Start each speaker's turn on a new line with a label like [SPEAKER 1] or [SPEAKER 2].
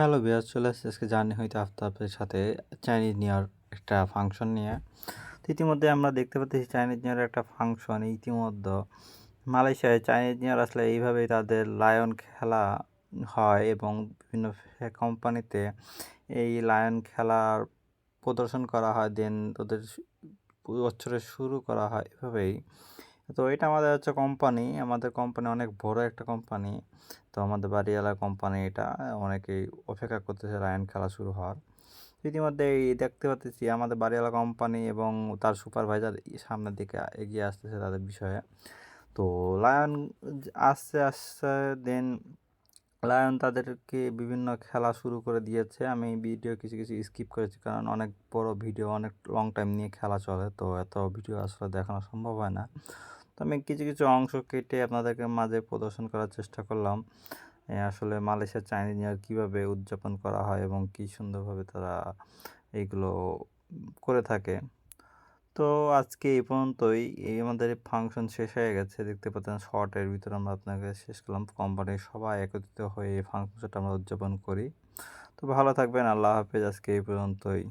[SPEAKER 1] Hello বিয়ার চলে আসছে আজকে জার্নি হইতে আপনাদের সাথে চাইনিজ নিউ ইয়ার একটা ফাংশন নিয়ে। তো ইতিমধ্যে আমরা দেখতে পাচ্ছি চাইনিজ নিউ ইয়ার একটা ফাংশন ইতিমধ্যে মালয়েশিয়ায় চাইনিজ নিউ ইয়ার আসলে এইভাবেই তাদের লায়ন খেলা হয় এবং বিভিন্ন কোম্পানিতে এই লায়ন খেলার প্রদর্শন করা হয়, দেন ওদের বছরের শুরু করা হয় এভাবেই। তো এটা আমাদের হচ্ছে কোম্পানি, আমাদের কোম্পানি অনেক বড় একটা কোম্পানি। তো আমাদের বাড়িওয়ালা কোম্পানি এটা, অনেকেই অপেক্ষা করতেছে লায়ন খেলা শুরু হওয়ার। ইতিমধ্যে এই দেখতে পাচ্ছি আমাদের বাড়িওয়ালা কোম্পানি এবং তার সুপারভাইজার সামনের দিকে এগিয়ে আসতেছে তাদের বিষয়ে। তো লায়ন আসছে আসছে, দেন লায়ন তাদেরকে বিভিন্ন খেলা শুরু করে দিয়েছে। আমি ভিডিও কিছু কিছু স্কিপ করেছি, কারণ অনেক বড় ভিডিও, অনেক লং টাইম নিয়ে খেলা চলে, তো এত ভিডিও আসলে দেখানো সম্ভব হয় না। তো আমি কিছু কিছু অংশ কেটে আপনাদেরকে মাঝে প্রদর্শন করার চেষ্টা করলাম। আসলে মালয়েশিয়ার চাইনিজ নিউ ইয়ার কীভাবে উদযাপন করা হয় এবং কী সুন্দরভাবে তারা এইগুলো করে থাকে। তো আজকে এই পর্যন্তই। আমাদের ফাংশন শেষ হয়ে গেছে, দেখতে পাচ্ছেন শর্টের ভিতরে আমরা আপনাকে শেষ করলাম। কোম্পানির সবাই একত্রিত হয়ে এই ফাংশনটা আমরা উদযাপন করি। তো ভালো থাকবেন, আল্লাহ হাফেজ, আজকে এই পর্যন্তই।